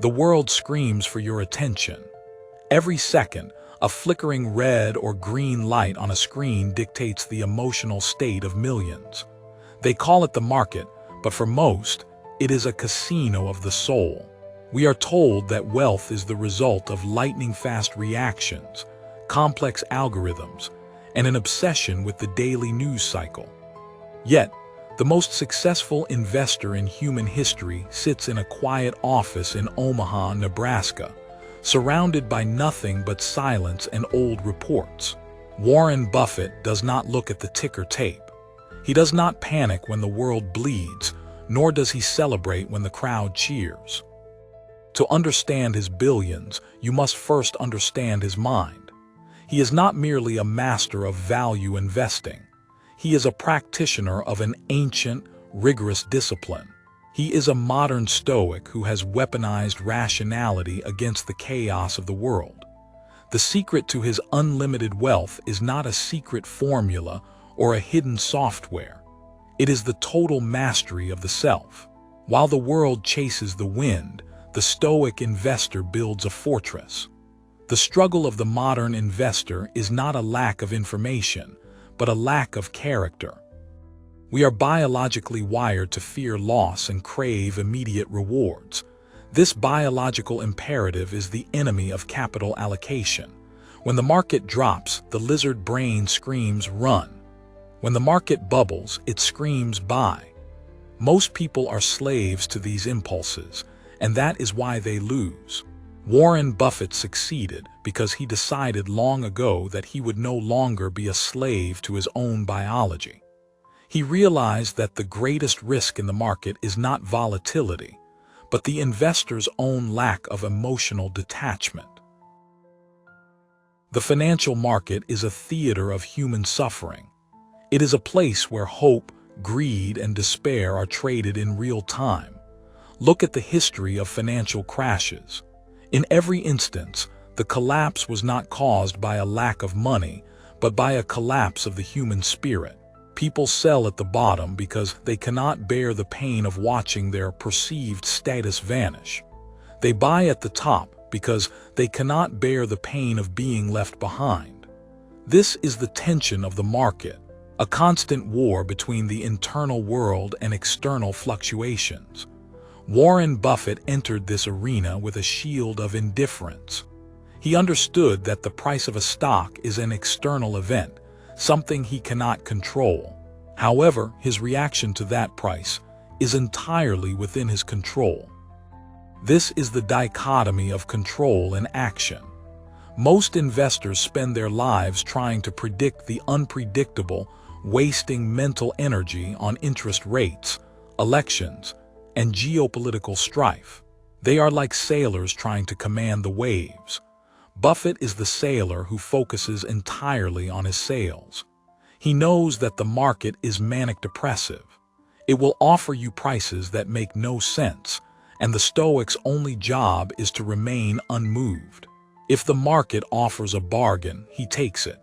The world screams for your attention. Every second, a flickering red or green light on a screen dictates the emotional state of millions. They call it the market, but for most, it is a casino of the soul. We are told that wealth is the result of lightning-fast reactions, complex algorithms, and an obsession with the daily news cycle. Yet, the most successful investor in human history sits in a quiet office in Omaha, Nebraska, surrounded by nothing but silence and old reports. Warren Buffett does not look at the ticker tape. He does not panic when the world bleeds, nor does he celebrate when the crowd cheers. To understand his billions, you must first understand his mind. He is not merely a master of value investing. He is a practitioner of an ancient, rigorous discipline. He is a modern Stoic who has weaponized rationality against the chaos of the world. The secret to his unlimited wealth is not a secret formula or a hidden software. It is the total mastery of the self. While the world chases the wind, the Stoic investor builds a fortress. The struggle of the modern investor is not a lack of information, but a lack of character. We are biologically wired to fear loss and crave immediate rewards. This biological imperative is the enemy of capital allocation. When the market drops, the lizard brain screams, "Run." When the market bubbles, it screams, "Buy." Most people are slaves to these impulses, and that is why they lose. Warren Buffett succeeded because he decided long ago that he would no longer be a slave to his own biology. He realized that the greatest risk in the market is not volatility, but the investor's own lack of emotional detachment. The financial market is a theater of human suffering. It is a place where hope, greed, and despair are traded in real time. Look at the history of financial crashes. In every instance, the collapse was not caused by a lack of money, but by a collapse of the human spirit. People sell at the bottom because they cannot bear the pain of watching their perceived status vanish. They buy at the top because they cannot bear the pain of being left behind. This is the tension of the market, a constant war between the internal world and external fluctuations. Warren Buffett entered this arena with a shield of indifference. He understood that the price of a stock is an external event, something he cannot control. However, his reaction to that price is entirely within his control. This is the dichotomy of control and action. Most investors spend their lives trying to predict the unpredictable, wasting mental energy on interest rates, elections, and geopolitical strife. They are like sailors trying to command the waves. Buffett is the sailor who focuses entirely on his sails. He knows that the market is manic-depressive. It will offer you prices that make no sense, and the Stoic's only job is to remain unmoved. If the market offers a bargain, he takes it.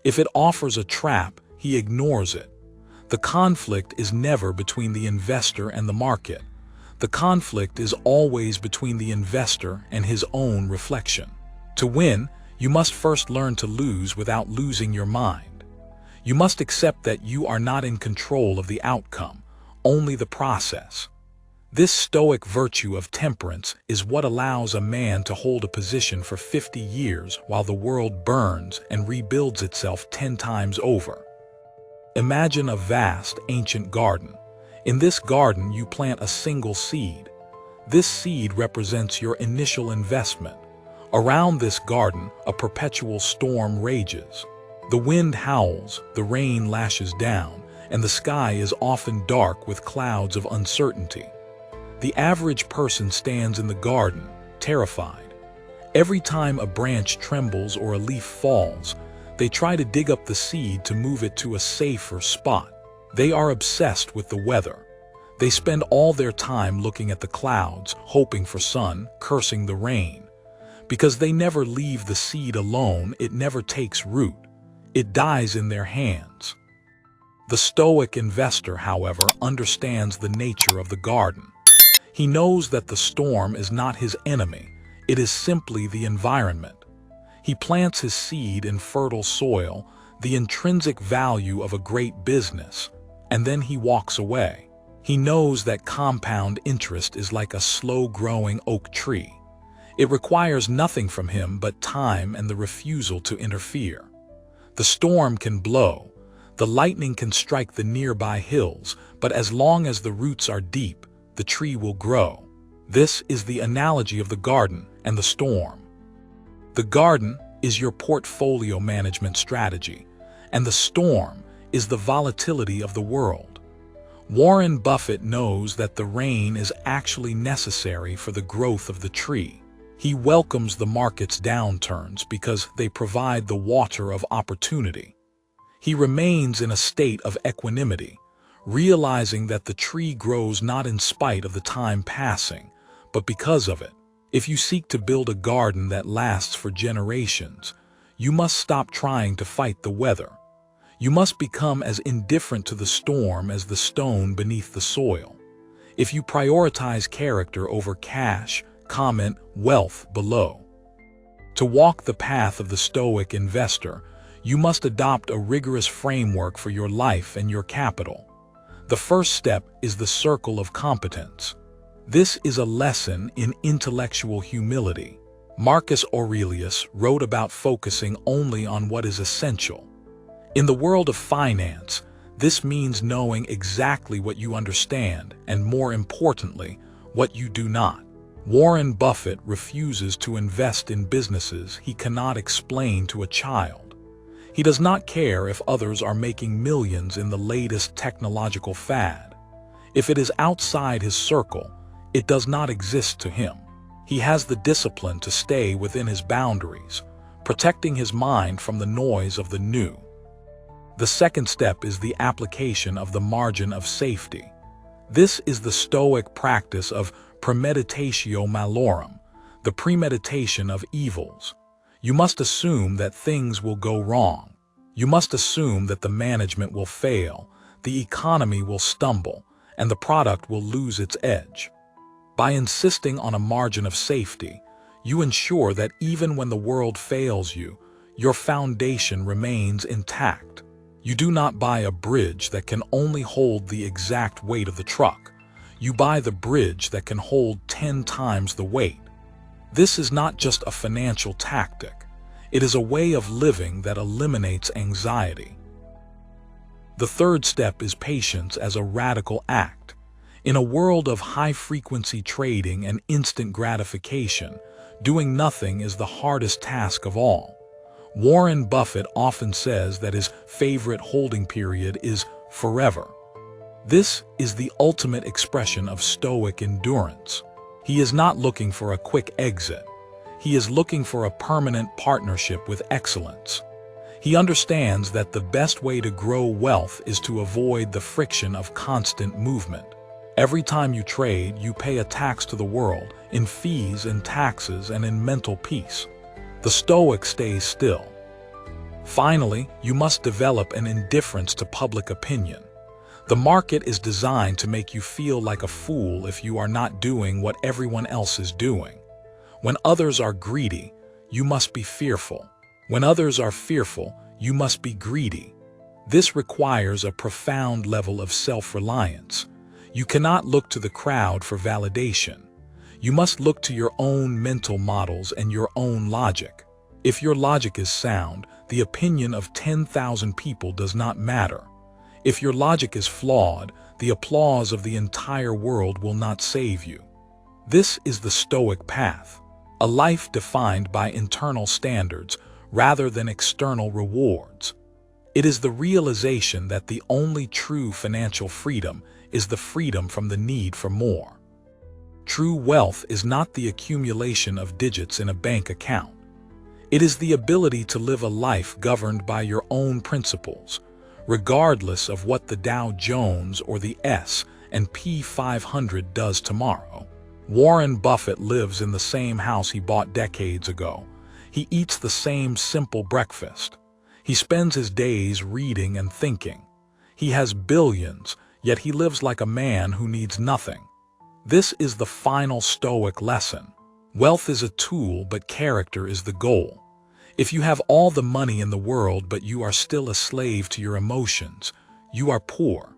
If it offers a trap, he ignores it. The conflict is never between the investor and the market. The conflict is always between the investor and his own reflection. To win, you must first learn to lose without losing your mind. You must accept that you are not in control of the outcome, only the process. This Stoic virtue of temperance is what allows a man to hold a position for 50 years while the world burns and rebuilds itself 10 times over. Imagine a vast, ancient garden. In this garden, you plant a single seed. This seed represents your initial investment. Around this garden, a perpetual storm rages. The wind howls, the rain lashes down, and the sky is often dark with clouds of uncertainty. The average person stands in the garden, terrified. Every time a branch trembles or a leaf falls, they try to dig up the seed to move it to a safer spot. They are obsessed with the weather. They spend all their time looking at the clouds, hoping for sun, cursing the rain. Because they never leave the seed alone, it never takes root. It dies in their hands. The Stoic investor, however, understands the nature of the garden. He knows that the storm is not his enemy, it is simply the environment. He plants his seed in fertile soil, the intrinsic value of a great business, and then he walks away. He knows that compound interest is like a slow-growing oak tree. It requires nothing from him but time and the refusal to interfere. The storm can blow, the lightning can strike the nearby hills, but as long as the roots are deep, the tree will grow. This is the analogy of the garden and the storm. The garden is your portfolio management strategy, and the storm is the volatility of the world. Warren Buffett knows that the rain is actually necessary for the growth of the tree. He welcomes the market's downturns because they provide the water of opportunity. He remains in a state of equanimity, realizing that the tree grows not in spite of the time passing, but because of it. If you seek to build a garden that lasts for generations, you must stop trying to fight the weather. You must become as indifferent to the storm as the stone beneath the soil. If you prioritize character over cash, comment wealth below. To walk the path of the Stoic investor, you must adopt a rigorous framework for your life and your capital. The first step is the circle of competence. This is a lesson in intellectual humility. Marcus Aurelius wrote about focusing only on what is essential. In the world of finance, this means knowing exactly what you understand and, more importantly, what you do not. Warren Buffett refuses to invest in businesses he cannot explain to a child. He does not care if others are making millions in the latest technological fad. If it is outside his circle, it does not exist to him. He has the discipline to stay within his boundaries, protecting his mind from the noise of the new. The second step is the application of the margin of safety. This is the Stoic practice of premeditatio malorum, the premeditation of evils. You must assume that things will go wrong. You must assume that the management will fail, the economy will stumble, and the product will lose its edge. By insisting on a margin of safety, you ensure that even when the world fails you, your foundation remains intact. You do not buy a bridge that can only hold the exact weight of the truck. You buy the bridge that can hold 10 times the weight. This is not just a financial tactic. It is a way of living that eliminates anxiety. The third step is patience as a radical act. In a world of high-frequency trading and instant gratification, doing nothing is the hardest task of all. Warren Buffett often says that his favorite holding period is forever. This is the ultimate expression of Stoic endurance. He is not looking for a quick exit. He is looking for a permanent partnership with excellence. He understands that the best way to grow wealth is to avoid the friction of constant movement. Every time you trade, you pay a tax to the world, in fees and taxes and in mental peace. The Stoic stays still. Finally, you must develop an indifference to public opinion. The market is designed to make you feel like a fool if you are not doing what everyone else is doing. When others are greedy, you must be fearful. When others are fearful, you must be greedy. This requires a profound level of self-reliance. You cannot look to the crowd for validation. You must look to your own mental models and your own logic. If your logic is sound, the opinion of 10,000 people does not matter. If your logic is flawed, the applause of the entire world will not save you. This is the Stoic path, a life defined by internal standards rather than external rewards. It is the realization that the only true financial freedom is the freedom from the need for more. True wealth is not the accumulation of digits in a bank account. It is the ability to live a life governed by your own principles, regardless of what the Dow Jones or the S&P 500 does tomorrow. Warren Buffett lives in the same house he bought decades ago. He eats the same simple breakfast. He spends his days reading and thinking. He has billions, yet he lives like a man who needs nothing. This is the final Stoic lesson. Wealth is a tool, but character is the goal. If you have all the money in the world but you are still a slave to your emotions, you are poor.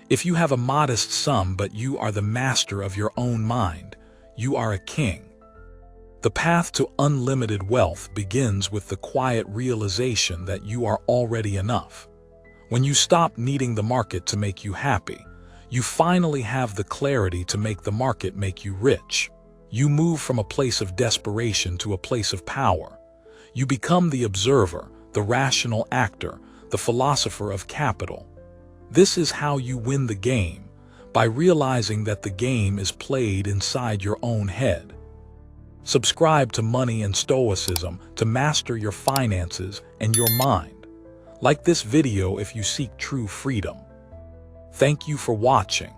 If you have a modest sum but you are the master of your own mind, you are a king. The path to unlimited wealth begins with the quiet realization that you are already enough. When you stop needing the market to make you happy, you finally have the clarity to make the market make you rich. You move from a place of desperation to a place of power. You become the observer, the rational actor, the philosopher of capital. This is how you win the game, by realizing that the game is played inside your own head. Subscribe to Money and Stoicism to master your finances and your mind. Like this video if you seek true freedom. Thank you for watching.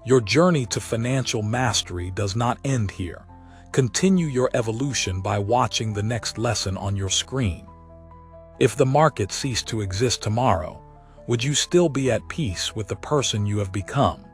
Your journey to financial mastery does not end here. Continue your evolution by watching the next lesson on your screen. If the market ceased to exist tomorrow, would you still be at peace with the person you have become?